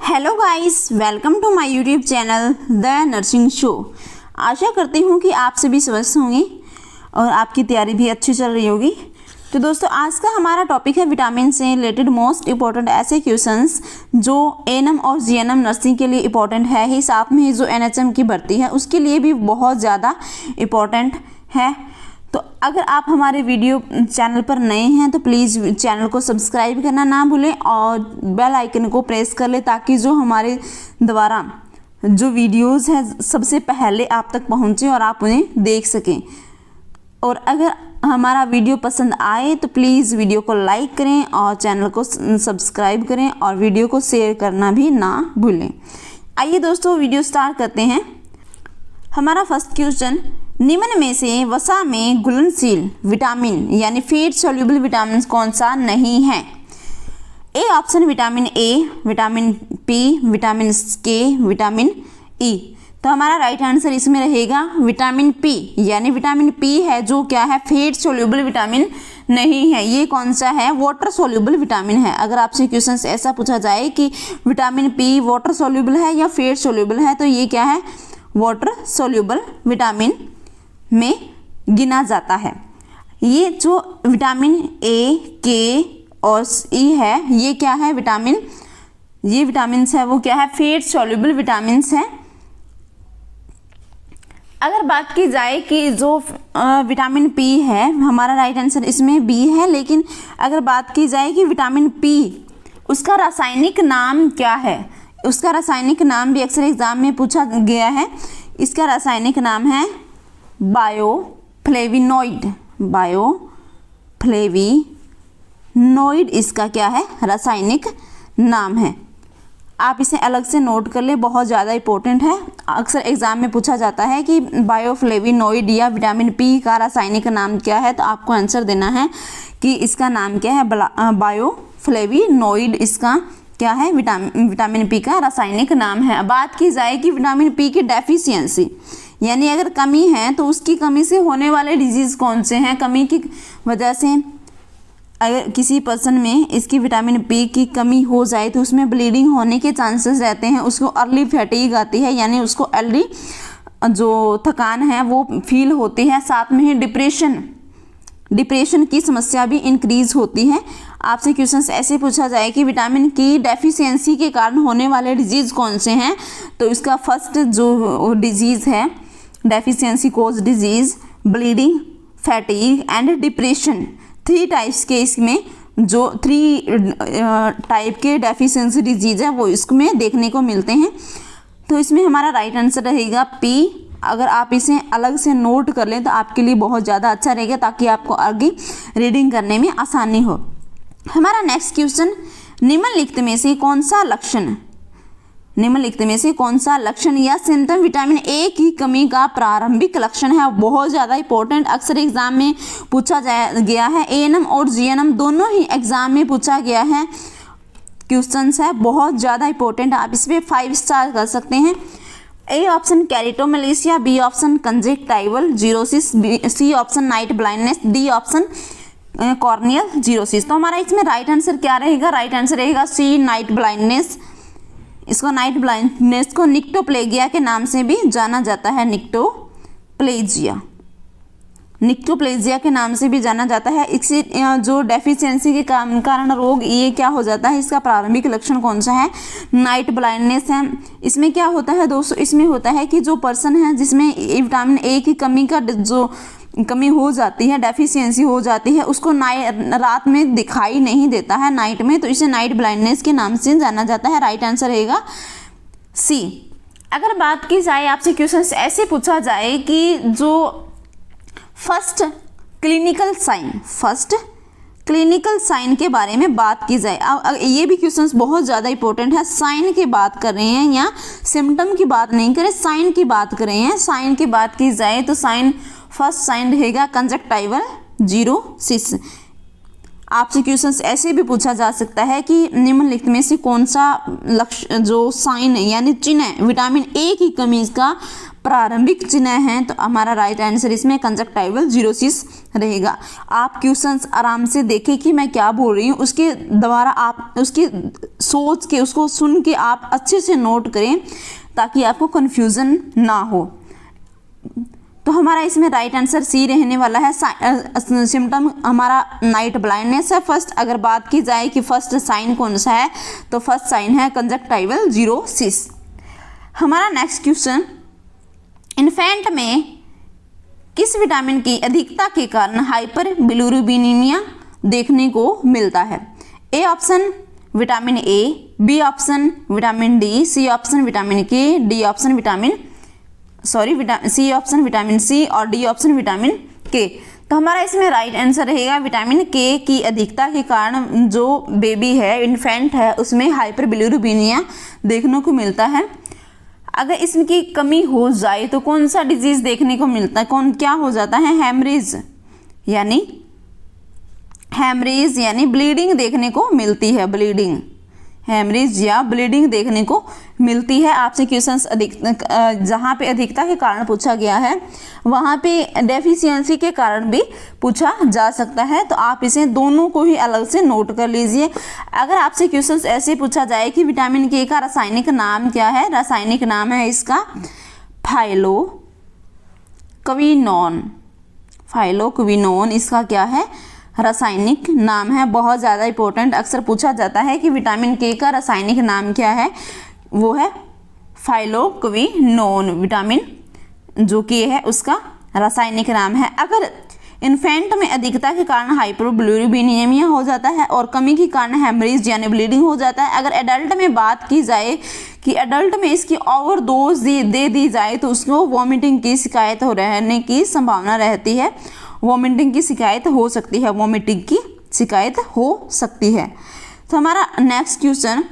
Hello guys, welcome to my YouTube channel the nursing show. आशा करती हूँ कि आप सभी स्वस्थ होंगे और आपकी तैयारी भी अच्छी चल रही होगी। तो दोस्तों, आज का हमारा टॉपिक है विटामिन से रिलेटेड मोस्ट इंपॉर्टेंट ऐसे क्वेश्चंस जो एएनएम और जीएनएम नर्सिंग के लिए इंपॉर्टेंट है ही, साथ में ही जो एनएचएम की भर्ती है उसके लिए भी बहुत ज़्यादा इम्पॉर्टेंट है। तो अगर आप हमारे वीडियो चैनल पर नए हैं तो प्लीज़ चैनल को सब्सक्राइब करना ना भूलें और बेल आइकन को प्रेस कर लें ताकि जो हमारे द्वारा जो वीडियोस हैं सबसे पहले आप तक पहुंचे और आप उन्हें देख सकें। और अगर हमारा वीडियो पसंद आए तो प्लीज़ वीडियो को लाइक करें और चैनल को सब्सक्राइब करें और वीडियो को शेयर करना भी ना भूलें। आइए दोस्तों, वीडियो स्टार्ट करते हैं। हमारा फर्स्ट क्वेश्चन, निम्न में से वसा में घुलनशील विटामिन यानी फैट सॉल्युबल विटामिन कौन सा नहीं है? A option vitamin A, vitamin P, vitamin के, विटामिन ई। तो हमारा राइट आंसर इसमें रहेगा विटामिन पी, यानी विटामिन पी है जो क्या है, फैट सॉल्युबल विटामिन नहीं है। ये कौन सा है? वाटर सॉल्युबल विटामिन है। अगर आपसे क्वेश्चन ऐसा पूछा जाए कि विटामिन पी वाटर सॉल्युबल है या फैट सॉल्युबल है, तो ये क्या है? वाटर सॉल्युबल विटामिन में गिना जाता है। ये जो विटामिन ए, के और ई है, ये क्या है? ये विटामिन्स है वो क्या है? फैट सॉल्युबल विटामिन्स हैं। अगर बात की जाए कि जो विटामिन पी है, हमारा राइट आंसर इसमें बी है। लेकिन अगर बात की जाए कि विटामिन पी उसका रासायनिक नाम क्या है, उसका रासायनिक नाम भी अक्सर एग्जाम में पूछा गया है। इसका रासायनिक नाम है बायोफ्लेविनोइड। बायोफ्लेविनोइड इसका क्या है? रासायनिक नाम है। आप इसे अलग से नोट कर ले, बहुत ज़्यादा इंपॉर्टेंट है। अक्सर एग्जाम में पूछा जाता है कि बायोफ्लेविनोइड या विटामिन पी का रासायनिक नाम क्या है, तो आपको आंसर देना है कि इसका नाम क्या है? बायोफ्लेविनोइड इसका क्या है? विटामिन पी का रासायनिक नाम है। बात की जाए कि विटामिन पी की डेफिशिएंसी यानी अगर कमी है तो उसकी कमी से होने वाले डिजीज़ कौन से हैं? कमी की वजह से अगर किसी पर्सन में इसकी विटामिन पी की कमी हो जाए तो उसमें ब्लीडिंग होने के चांसेस रहते हैं। उसको अर्ली फैटीग आती है, यानी उसको अर्ली जो थकान है वो फील होती है। साथ में ही डिप्रेशन की समस्या भी इंक्रीज होती है। आपसे क्वेश्चन ऐसे पूछा जाए कि विटामिन की डेफिशिएंसी के कारण होने वाले डिजीज़ कौन से हैं, तो इसका फर्स्ट जो डिजीज़ है, deficiency cause disease, bleeding, fatigue and depression, 3 types के इसमें जो 3 टाइप के डेफिशिएंसी डिजीज़ है वो इसमें देखने को मिलते हैं। तो इसमें हमारा राइट आंसर रहेगा पी। अगर आप इसे अलग से नोट कर लें तो आपके लिए बहुत ज़्यादा अच्छा रहेगा ताकि आपको आगे रीडिंग करने में आसानी हो। हमारा नेक्स्ट क्वेश्चन, निम्नलिखित में से कौन सा लक्षण या सिम्टम विटामिन ए की कमी का प्रारंभिक लक्षण है? बहुत ज़्यादा इंपॉर्टेंट, अक्सर एग्जाम में पूछा गया है। एएनएम और जीएनएम दोनों ही एग्जाम में पूछा गया है क्वेश्चंस है, बहुत ज़्यादा इंपॉर्टेंट। आप इस पर 5 स्टार कर सकते हैं। A option keratomalacia, B option conjunctival xerosis, C option night blindness, D option corneal xerosis. तो हमारा इसमें राइट आंसर क्या रहेगा? राइट आंसर रहेगा सी, नाइट ब्लाइंडनेस। इसको नाइट ब्लाइंडनेस को निक्टोप्लेजिया के नाम से भी जाना जाता है। निक्टोप्लेजिया के नाम से भी जाना जाता है। इससे जो डेफिशिएंसी के कारण रोग ये क्या हो जाता है, इसका प्रारंभिक लक्षण कौन सा है? नाइट ब्लाइंडनेस है। इसमें क्या होता है दोस्तों? इसमें होता है कि जो पर्सन है जिसमें विटामिन ए की कमी हो जाती है, डेफिशिएंसी हो जाती है, उसको रात में दिखाई नहीं देता है, नाइट में, तो इसे नाइट ब्लाइंडनेस के नाम से जाना जाता है। राइट आंसर रहेगा सी। अगर बात की जाए, आपसे क्वेश्चन ऐसे पूछा जाए कि जो फर्स्ट क्लिनिकल साइन के बारे में बात की जाए, ये भी क्वेश्चंस बहुत ज़्यादा इंपॉर्टेंट है। साइन की बात कर रहे हैं या सिम्टम की बात नहीं करें, साइन की बात कर रहे हैं। साइन की बात की जाए तो फर्स्ट साइन रहेगा कंजक्टाइवल जीरोसिस। आपसे क्वेश्चंस ऐसे भी पूछा जा सकता है कि निम्नलिखित में से कौन सा लक्ष्य जो साइन है यानी चिन्ह है विटामिन ए की कमी का प्रारंभिक चिन्ह है, तो हमारा राइट आंसर इसमें कंजक्टाइवल जीरोसिस रहेगा। आप क्वेश्चंस आराम से देखें कि मैं क्या बोल रही हूँ, उसके द्वारा आप उसकी सोच के उसको सुन के आप अच्छे से नोट करें ताकि आपको कन्फ्यूज़न ना हो। तो हमारा इसमें राइट आंसर सी रहने वाला है। सिम्टम हमारा नाइट ब्लाइंडनेस है फर्स्ट। अगर बात की जाए कि फर्स्ट साइन कौन सा है, तो फर्स्ट साइन है कंजक्टाइवल जीरोसिस। हमारा नेक्स्ट क्वेश्चन, इन्फेंट में किस विटामिन की अधिकता के कारण हाइपर बिलिरुबिनीमिया देखने को मिलता है? A option vitamin A, B option vitamin D, C option vitamin K, D option C option vitamin C और डी ऑप्शन विटामिन के। तो हमारा इसमें राइट आंसर रहेगा विटामिन के की अधिकता के कारण जो बेबी है, इन्फेंट है, उसमें हाइपर बिलिरुबिनिया देखने को मिलता है। अगर इसकी कमी हो जाए तो कौन सा डिजीज देखने को मिलता है, क्या हो जाता है? हेमरेज यानी ब्लीडिंग देखने को मिलती है। हेमरेज या ब्लीडिंग देखने को मिलती है। आपसे क्वेश्चंस जहाँ पे अधिकता के कारण पूछा गया है वहाँ पे डेफिशिएंसी के कारण भी पूछा जा सकता है, तो आप इसे दोनों को ही अलग से नोट कर लीजिए। अगर आपसे क्वेश्चंस ऐसे पूछा जाए कि विटामिन के का रासायनिक नाम क्या है, रासायनिक नाम है इसका फाइलोक्विनोन। इसका क्या है? रासायनिक नाम है। बहुत ज़्यादा इंपॉर्टेंट, अक्सर पूछा जाता है कि विटामिन के का रासायनिक नाम क्या है, वो है फाइलोक्विनोन। विटामिन जो के है उसका रासायनिक नाम है। अगर इन्फेंट में अधिकता के कारण हाइपरबिलिरुबिनीमिया हो जाता है और कमी के कारण हेमरेज यानी ब्लीडिंग हो जाता है। अगर एडल्ट में बात की जाए कि एडल्ट में इसकी ओवरडोज दे दी जाए तो उसको वॉमिटिंग की शिकायत हो रहने की संभावना रहती है। वॉमिटिंग की शिकायत हो सकती है। तो हमारा नेक्स्ट क्वेश्चन,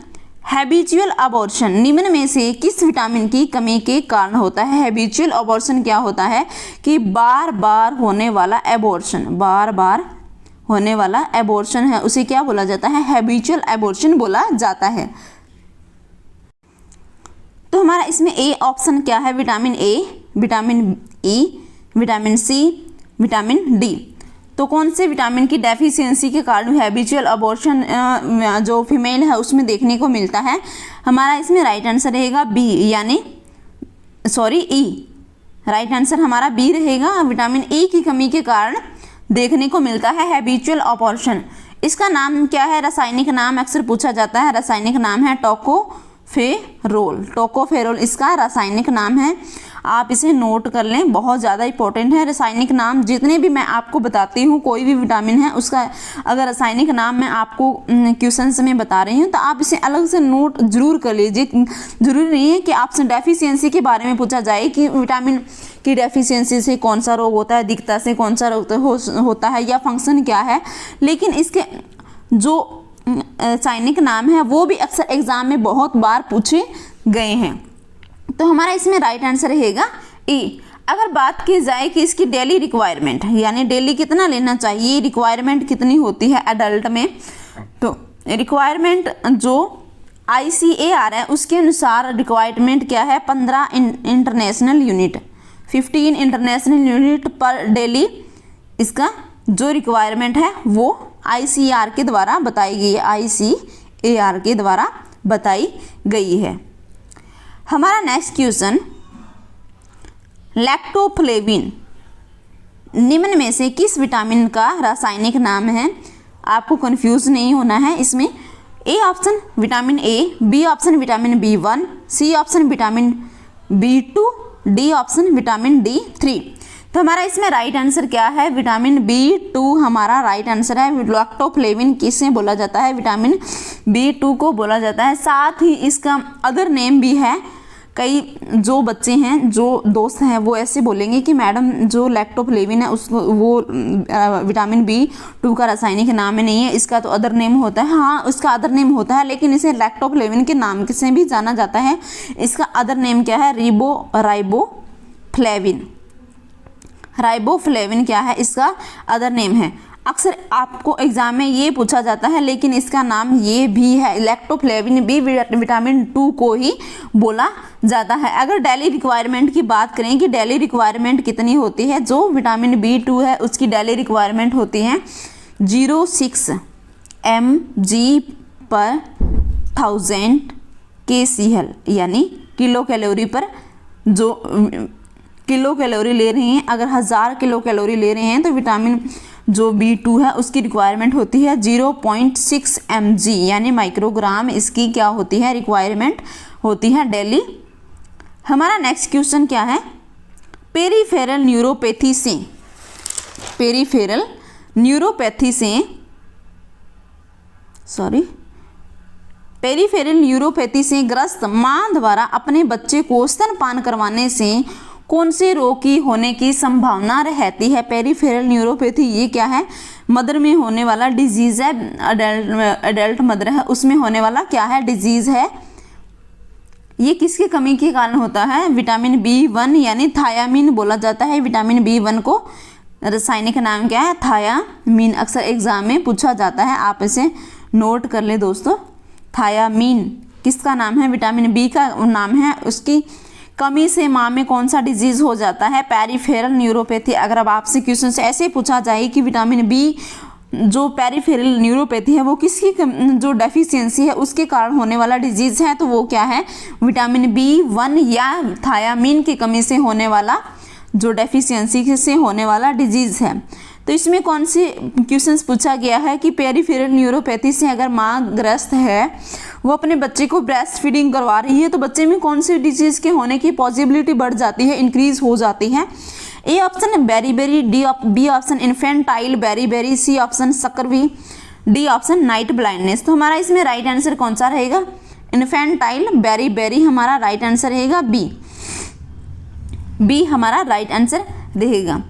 हैबिचुअल अबॉर्शन निम्न में से किस विटामिन की कमी के कारण होता है? हैबिचुअल अबॉर्शन क्या होता है कि बार बार होने वाला एबॉर्शन है, उसे क्या बोला जाता है? हैबिचुअल एबॉर्शन बोला जाता है। तो हमारा इसमें ए ऑप्शन क्या है? Vitamin A, vitamin E, vitamin C, vitamin D. तो कौन से विटामिन की डेफिशिएंसी के कारण हैबिचुअल अबॉर्शन जो फीमेल है उसमें देखने को मिलता है? हमारा इसमें राइट आंसर रहेगा ई। राइट आंसर हमारा बी रहेगा। विटामिन ए की कमी के कारण देखने को मिलता है हैबिचुअल अबॉर्शन। इसका नाम क्या है? रासायनिक नाम अक्सर पूछा जाता है। रासायनिक नाम है टोकोफेरोल इसका रासायनिक नाम है। आप इसे नोट कर लें, बहुत ज़्यादा इंपॉर्टेंट है। रासायनिक नाम जितने भी मैं आपको बताती हूँ, कोई भी विटामिन है उसका अगर रासायनिक नाम मैं आपको क्वेश्चंस में बता रही हूँ तो आप इसे अलग से नोट जरूर कर लीजिए। जरूरी नहीं है कि आपसे डेफिशिएंसी के बारे में पूछा जाए कि विटामिन की डेफिशिएंसी से कौन सा रोग होता है, अधिकता से कौन सा रोग होता है या फंक्शन क्या है, लेकिन इसके जो रासायनिक नाम है वो भी अक्सर एग्जाम में बहुत बार पूछे गए हैं। तो हमारा इसमें राइट आंसर रहेगा ए। अगर बात की जाए कि इसकी डेली रिक्वायरमेंट यानी डेली कितना लेना चाहिए, रिक्वायरमेंट कितनी होती है एडल्ट में, तो रिक्वायरमेंट जो ICAR है उसके अनुसार रिक्वायरमेंट क्या है? 15 इंटरनेशनल यूनिट, 15 इंटरनेशनल यूनिट पर डेली इसका जो रिक्वायरमेंट है वो ICAR के द्वारा बताई गई है। ICAR के द्वारा बताई गई है। हमारा नेक्स्ट क्वेश्चन, लैक्टोफ्लेविन निम्न में से किस विटामिन का रासायनिक नाम है? आपको कंफ्यूज नहीं होना है। इसमें A option vitamin A, B option vitamin B1, C option vitamin B2, D option vitamin D3। तो हमारा इसमें राइट आंसर क्या है? विटामिन B2 हमारा राइट आंसर है। लैक्टोफ्लेविन किसे बोला जाता है? विटामिन B2 को बोला जाता है। साथ ही इसका अदर नेम भी है। कई जो बच्चे हैं, जो दोस्त हैं, वो ऐसे बोलेंगे कि मैडम जो लैक्टोफ्लेविन है उसको वो विटामिन B2 का रासायनिक नाम नहीं है, इसका तो अदर नेम होता है। हाँ, उसका अदर नेम होता है, लेकिन इसे लैक्टोफ्लेविन के नाम से भी जाना जाता है। इसका अदर नेम क्या है? राइबोफ्लेविन क्या है? इसका अदर नेम है। अक्सर आपको एग्जाम में ये पूछा जाता है, लेकिन इसका नाम ये भी है, इलेक्ट्रोफ्लेविन बी विटामिन 2 को ही बोला जाता है। अगर डेली रिक्वायरमेंट की बात करें कि डेली रिक्वायरमेंट कितनी होती है, जो विटामिन B2 है उसकी डेली रिक्वायरमेंट होती है 0.6 mg/1000 kcal, यानी किलो कैलोरी पर, जो किलो कैलोरी ले रहे हैं, अगर 1000 किलो कैलोरी ले रहे हैं तो विटामिन जो B2 है उसकी रिक्वायरमेंट होती है 0.6 mg, यानी माइक्रोग्राम इसकी क्या होती है, रिक्वायरमेंट होती है डेली। हमारा नेक्स्ट क्वेश्चन क्या है, पेरीफेरल न्यूरोपैथी से, पेरीफेरल न्यूरोपैथी से पेरीफेरल न्यूरोपैथी से ग्रस्त मां द्वारा अपने बच्चे को स्तनपान करवाने से कौन से रोग की होने की संभावना रहती है। पेरीफेरल न्यूरोपैथी ये क्या है, मदर में होने वाला डिजीज़ है, अडल्ट मदर है उसमें होने वाला क्या है, डिजीज़ है। ये किसकी कमी के कारण होता है, विटामिन B1 यानी थायामीन बोला जाता है। विटामिन B1 को रासायनिक नाम क्या है, थायामीन। अक्सर एग्जाम में पूछा जाता है, आप इसे नोट कर ले दोस्तों। थायामीन किसका नाम है, विटामिन B का नाम है। उसकी कमी से माँ में कौन सा डिजीज़ हो जाता है, पेरीफेरल न्यूरोपैथी। अगर अब आपसे क्वेश्चन से ऐसे पूछा जाए कि विटामिन B जो पेरीफेरल न्यूरोपैथी है वो किसकी जो डेफिशिएंसी है उसके कारण होने वाला डिजीज़ है, तो वो क्या है, विटामिन B1 या थायामीन की कमी से होने वाला, जो डेफिशिएंसी से होने वाला डिजीज़ है। तो इसमें कौन से क्वेश्चंस पूछा गया है कि पेरीफेरल न्यूरोपैथी से अगर माँ ग्रस्त है, वो अपने बच्चे को ब्रेस्ट फीडिंग करवा रही है, तो बच्चे में कौन सी डिजीज़ के होने की पॉसिबिलिटी बढ़ जाती है, इंक्रीज हो जाती है। A option beriberi, B option infantile beriberi, C option scurvy, D option night blindness. तो हमारा इसमें राइट आंसर कौन सा रहेगा, इन्फेंटाइल बेरीबेरी हमारा राइट आंसर रहेगा, बी हमारा राइट आंसर रहेगा।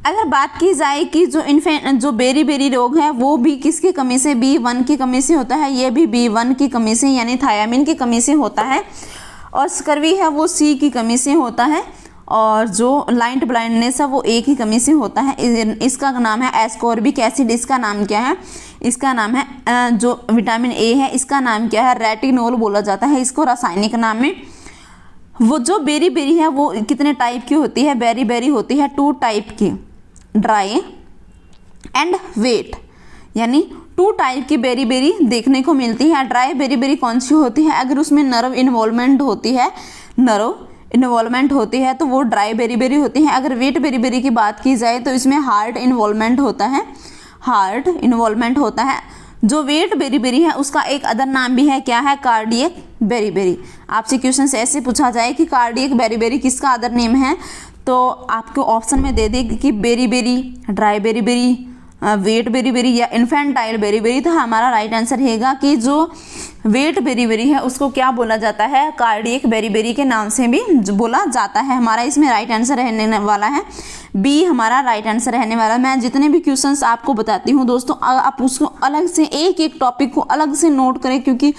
अगर बात की जाए कि जो बेरीबेरी रोग है वो भी किसकी कमी से, B1 की कमी से होता है, ये भी B1 की कमी से यानी थायामीन की कमी से होता है। और स्कर्वी है वो C की कमी से होता है, और जो लाइट ब्लाइंडनेस है वो A की कमी से होता है। इसका नाम है एस्कॉर्बिक एसिड। इसका नाम क्या है, इसका नाम है जो विटामिन A है इसका नाम क्या है, रेटिनोल बोला जाता है इसको रासायनिक नाम में। वो जो बेरीबेरी है वो कितने टाइप की होती है, बेरीबेरी होती है 2 टाइप की, ड्राई एंड वेट, यानी 2 टाइप की बेरीबेरी देखने को मिलती है। ड्राई बेरीबेरी कौन सी होती है, अगर उसमें नर्व इन्वॉल्वमेंट होती है तो वो ड्राई बेरीबेरी होती है। अगर वेट बेरीबेरी की बात की जाए तो इसमें हार्ट इन्वॉल्वमेंट होता है। जो वेट बेरीबेरी है उसका एक अदर नाम भी है, क्या है, कार्डियक बेरीबेरी। आपसे क्वेश्चन से ऐसे पूछा जाए कि कार्डियक बेरीबेरी किसका अदर नेम है, तो आपको ऑप्शन में दे देगी कि beriberi, dry beriberi, wet beriberi या इन्फेंटाइल बेरीबेरी। तो हमारा राइट आंसर रहेगा कि जो वेट बेरीबेरी है उसको क्या बोला जाता है, कार्डियक बेरीबेरी के नाम से भी बोला जाता है। हमारा इसमें राइट आंसर रहने वाला है, बी हमारा राइट आंसर रहने वाला। मैं जितने भी क्वेश्चंस आपको बताती हूँ दोस्तों, आप उसको अलग से एक टॉपिक को अलग से नोट करें, क्योंकि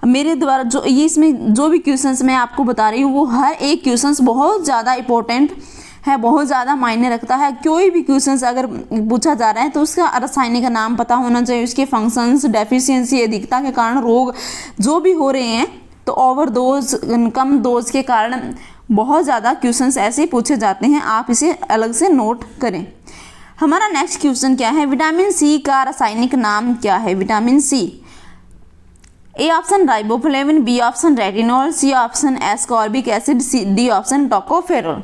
मेरे द्वारा जो ये इसमें जो भी क्वेश्चंस मैं आपको बता रही हूँ वो हर एक क्वेश्चंस बहुत ज़्यादा इंपॉर्टेंट है, बहुत ज़्यादा मायने रखता है। कोई भी क्वेश्चंस अगर पूछा जा रहा है तो उसका रासायनिक नाम पता होना चाहिए, उसके फंक्शंस, डेफिशिएंसी, अधिकता के कारण रोग जो भी हो रहे हैं, तो ओवरडोज, कम डोज के कारण बहुत ज़्यादा क्वेश्चंस ऐसे पूछे जाते हैं, आप इसे अलग से नोट करें। हमारा नेक्स्ट क्वेश्चन क्या है, विटामिन C का रासायनिक नाम क्या है, vitamin C। A option riboflavin, B option retinol, C option ascorbic acid, D option tocopherol.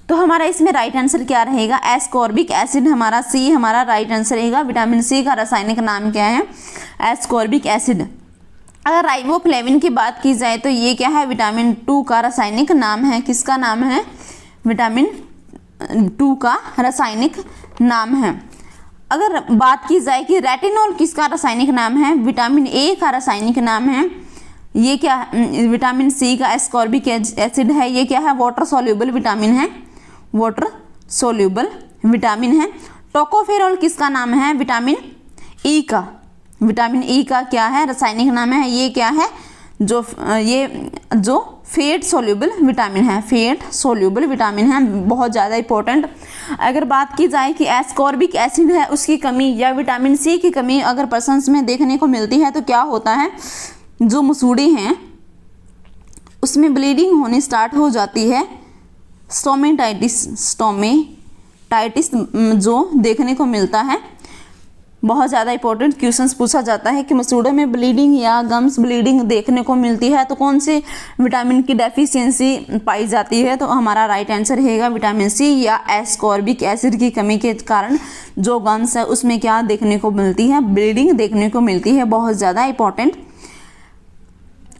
तो हमारा इसमें राइट आंसर क्या रहेगा, एस्कॉर्बिक एसिड हमारा सी हमारा राइट आंसर रहेगा। विटामिन C का रासायनिक नाम क्या है, एस्कॉर्बिक एसिड। अगर राइबोफ्लेविन की बात की जाए तो ये क्या है, विटामिन 2 का रासायनिक नाम है। किसका नाम है, विटामिन 2 का रासायनिक नाम है। अगर बात की जाए कि रेटिनॉल किसका रासायनिक नाम है, विटामिन A का रासायनिक नाम है। ये क्या, विटामिन C का एस्कॉर्बिक एसिड है, ये क्या है, वाटर सॉल्युबल विटामिन है, वाटर सोल्यूबल विटामिन है। टोकोफेरोल किसका नाम है, विटामिन E का, विटामिन E का क्या है रासायनिक नाम है, ये क्या है, जो फैट सोल्यूबल विटामिन है, फैट सोल्यूबल विटामिन है, बहुत ज़्यादा इंपॉर्टेंट। अगर बात की जाए कि एस्कॉर्बिक एसिड है उसकी कमी या विटामिन सी की कमी अगर पर्सन्स में देखने को मिलती है तो क्या होता है, जो मसूड़े हैं उसमें ब्लीडिंग होनी स्टार्ट हो जाती है, स्टोमेटाइटिस जो देखने को मिलता है। बहुत ज़्यादा इंपॉर्टेंट क्वेश्चंस पूछा जाता है कि मसूड़ों में ब्लीडिंग या गम्स ब्लीडिंग देखने को मिलती है तो कौन से विटामिन की डेफिशिएंसी पाई जाती है, तो हमारा राइट आंसर रहेगा विटामिन सी या एस्कॉर्बिक एसिड की कमी के कारण जो गम्स है उसमें क्या देखने को मिलती है, ब्लीडिंग देखने को मिलती है, बहुत ज़्यादा इंपॉर्टेंट।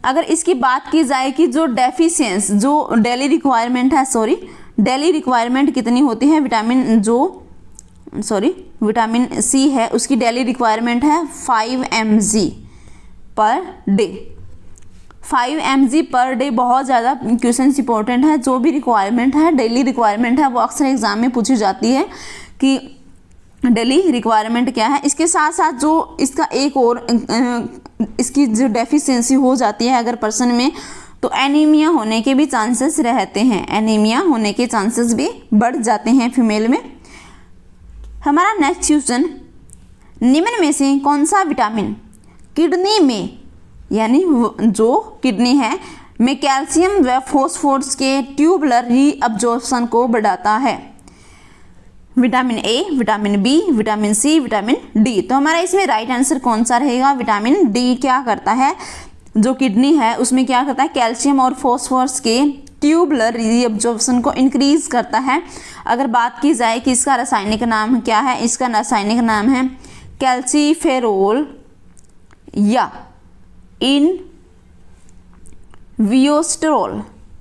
अगर इसकी बात की जाए कि जो डेफिशिएंस जो डेली रिक्वायरमेंट है, डेली रिक्वायरमेंट कितनी होती है विटामिन सी है उसकी डेली रिक्वायरमेंट है 5 mg per day. 5 mg per day बहुत ज़्यादा क्वेश्चन इंपॉर्टेंट है। जो भी रिक्वायरमेंट है डेली रिक्वायरमेंट है वो अक्सर एग्जाम में पूछी जाती है कि डेली रिक्वायरमेंट क्या है। इसके साथ साथ जो इसका एक और इसकी जो डेफिशिएंसी हो जाती है अगर पर्सन में, तो एनीमिया होने के भी चांसेस रहते हैं, एनीमिया होने के चांसेस भी बढ़ जाते हैं फीमेल में। हमारा नेक्स्ट क्वेश्चन, निम्न में से कौन सा विटामिन किडनी में, यानी जो किडनी है में कैल्शियम व फॉस्फोरस के ट्यूबुलर रीअब्जॉर्प्शन को बढ़ाता है? Vitamin A, vitamin B, vitamin C, vitamin D. तो हमारा इसमें राइट आंसर कौन सा रहेगा? विटामिन डी क्या करता है, जो किडनी है उसमें क्या करता है, कैल्शियम और फॉस्फोरस के ट्यूबुलर रीअब्जॉर्प्शन को इंक्रीज करता है। अगर बात की जाए कि इसका रासायनिक नाम क्या है, इसका रासायनिक नाम है कैल्सीफेरोल या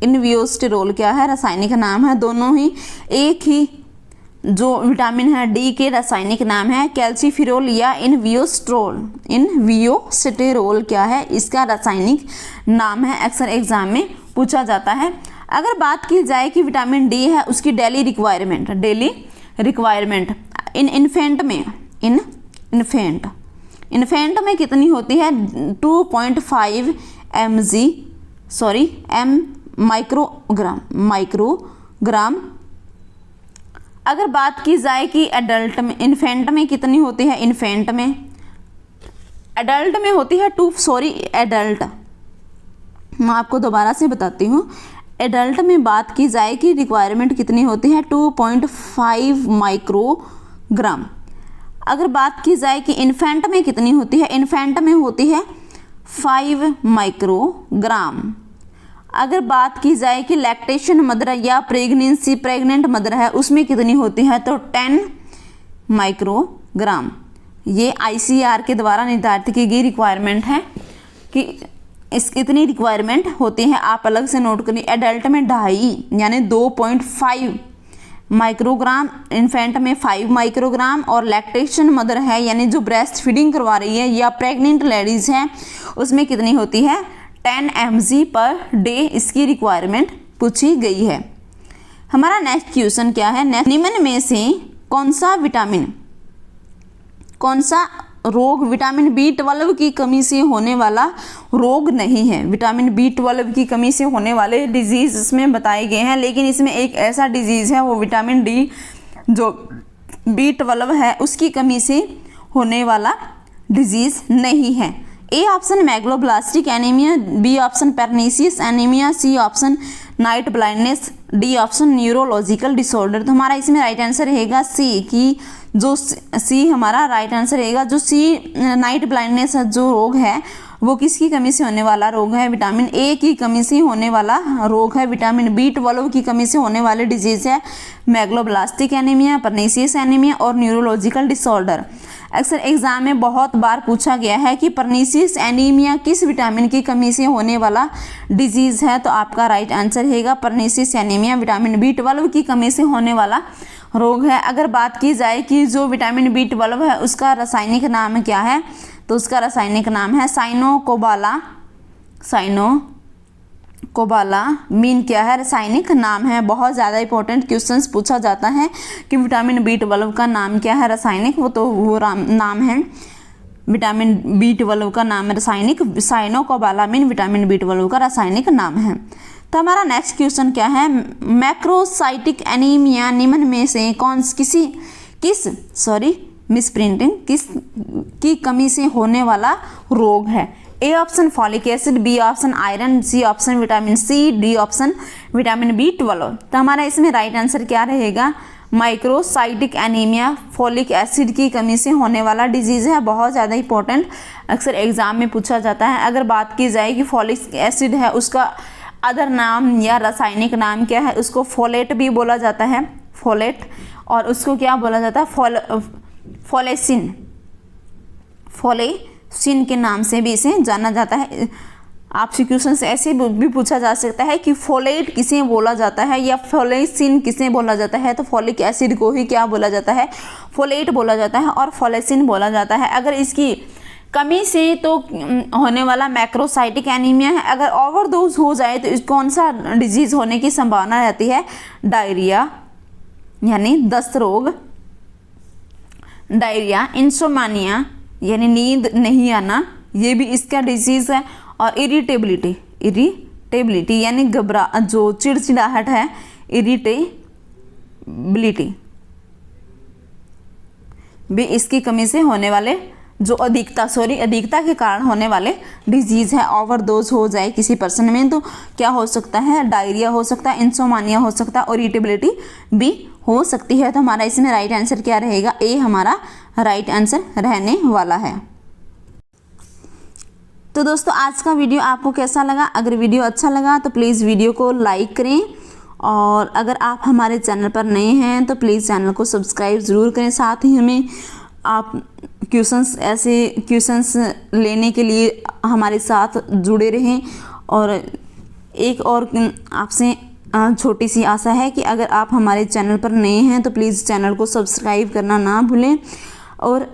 इनवियोस्टेरोल क्या है, रासायनिक नाम है। दोनों ही एक ही जो विटामिन है डी के रासायनिक नाम है कैल्सीफेरोल या इनवियोस्टेरोल क्या है, इसका रासायनिक नाम है, अक्सर एग्जाम में पूछा जाता है। अगर बात की जाए कि विटामिन डी है उसकी डेली रिक्वायरमेंट इन इन्फेंट में कितनी होती है? 2.5 माइक्रोग्राम। अगर बात की जाए कि एडल्ट में, इन्फेंट में कितनी होती है? एडल्ट में होती है मैं आपको दोबारा से बताती हूँ। एडल्ट में बात की जाए कि रिक्वायरमेंट कितनी होती है? 2.5 माइक्रोग्राम। अगर बात की जाए कि इन्फेंट में कितनी होती है? इन्फेंट में होती है 5 माइक्रोग्राम। अगर बात की जाए कि लैक्टेशन मदर या प्रेग्नेंट मदर है उसमें कितनी होती है? तो 10 माइक्रोग्राम। ये ICAR के द्वारा निर्धारित की गई रिक्वायरमेंट है कि इतनी रिक्वायरमेंट होती है, आप अलग से नोट करिए। एडल्ट में 2.5 यानी 2.5 माइक्रोग्राम, इन्फेंट में 5 माइक्रोग्राम, और लैक्टेशन मदर है यानी जो ब्रेस्ट फीडिंग करवा रही है या प्रेग्नेंट लेडीज़ हैं उसमें कितनी होती है? 10 mg पर डे इसकी रिक्वायरमेंट पूछी गई है। हमारा नेक्स्ट क्वेश्चन क्या है? निम्न में से कौन सा रोग विटामिन B12 की कमी से होने वाला रोग नहीं है? विटामिन B12 की कमी से होने वाले डिजीज इसमें बताए गए हैं, लेकिन इसमें एक ऐसा डिजीज है वो विटामिन डी जो B12 है उसकी कमी से होने वाला डिजीज नहीं है। A option megaloblastic anaemia, B option pernicious anaemia, C option night blindness, D option neurological disorder. तो हमारा इसमें राइट आंसर रहेगा सी, कि जो सी हमारा राइट आंसर रहेगा। जो सी नाइट ब्लाइंडनेस जो रोग है वो किसकी कमी से होने वाला रोग है? विटामिन ए की कमी से होने वाला रोग है। विटामिन B12 की कमी से होने वाले डिजीज है मैग्लोब्लास्टिक एनीमिया, परनीसियस एनीमिया और न्यूरोलॉजिकल डिसऑर्डर। अक्सर एग्जाम में बहुत बार पूछा गया है कि परनीसियस एनीमिया किस विटामिन की कमी से होने वाला डिजीज है? तो आपका राइट आंसर रहेगा परनीसियस एनीमिया विटामिन B12 की कमी से होने वाला रोग है। अगर बात की जाए कि जो विटामिन B12 है उसका रासायनिक नाम क्या है, तो उसका रासायनिक नाम है साइनोकोबालामीन क्या है? रासायनिक नाम है। बहुत ज़्यादा इंपॉर्टेंट क्वेश्चंस पूछा जाता है कि विटामिन B12 का नाम क्या है रासायनिक, वो नाम है विटामिन B12 का नाम है रासायनिक साइनोकोबालामीन विटामिन B12 का रासायनिक नाम है। तो हमारा नेक्स्ट क्वेश्चन क्या है, मैक्रोसाइटिक एनीमिया निम्न में से किस की कमी से होने वाला रोग है? A option folic acid, B option iron, C option vitamin C, D option vitamin B12। तो हमारा इसमें राइट आंसर क्या रहेगा? माइक्रोसाइटिक एनीमिया फॉलिक एसिड की कमी से होने वाला डिजीज़ है, बहुत ज़्यादा इंपॉर्टेंट, अक्सर एग्जाम में पूछा जाता है। अगर बात की जाए कि फॉलिक एसिड है उसका अदर नाम या रासायनिक नाम क्या है, उसको फोलेट भी बोला जाता है, फोलेट, और उसको क्या बोला जाता है? फोलेसिन के नाम से भी इसे जाना जाता है। आपसे क्वेश्चन से ऐसे भी पूछा जा सकता है कि फोलेट किसे बोला जाता है या फोलेसिन किसे बोला जाता है, तो फॉलिक एसिड को ही क्या बोला जाता है? फोलेट बोला जाता है और फोलेसिन बोला जाता है। अगर इसकी कमी से तो होने वाला मैक्रोसाइटिक एनीमिया है, अगर ओवरडोज हो जाए तो कौन सा डिजीज़ होने की संभावना रहती है? डायरिया यानी दस्त रोग, डायरिया, इंसोमानिया यानी नींद नहीं आना, ये भी इसका डिजीज़ है, और इरिटेबिलिटी यानी जो चिड़चिड़ाहट है, इरिटेबिलिटी भी इसकी कमी से होने वाले जो अधिकता के कारण होने वाले डिजीज़ है। ओवरडोज हो जाए किसी पर्सन में तो क्या हो सकता है? डायरिया हो सकता है, इंसोमानिया हो सकता है और इरिटेबिलिटी भी हो सकती है। तो हमारा इसमें राइट आंसर क्या रहेगा? ए हमारा राइट आंसर रहने वाला है। तो दोस्तों आज का वीडियो आपको कैसा लगा? अगर वीडियो अच्छा लगा तो प्लीज़ वीडियो को लाइक करें, और अगर आप हमारे चैनल पर नए हैं तो प्लीज़ चैनल को सब्सक्राइब ज़रूर करें। साथ ही हमें आप क्वेश्चंस लेने के लिए हमारे साथ जुड़े रहें। और एक और आपसे छोटी सी आशा है कि अगर आप हमारे चैनल पर नए हैं तो प्लीज़ चैनल को सब्सक्राइब करना ना भूलें, और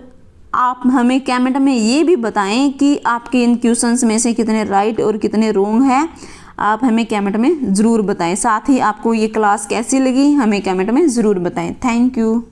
आप हमें कमेंट में ये भी बताएं कि आपके इन क्वेश्चंस में से कितने राइट और कितने रॉन्ग हैं। आप हमें कमेंट में ज़रूर बताएं। साथ ही आपको ये क्लास कैसी लगी हमें कमेंट में ज़रूर बताएं। Thank you.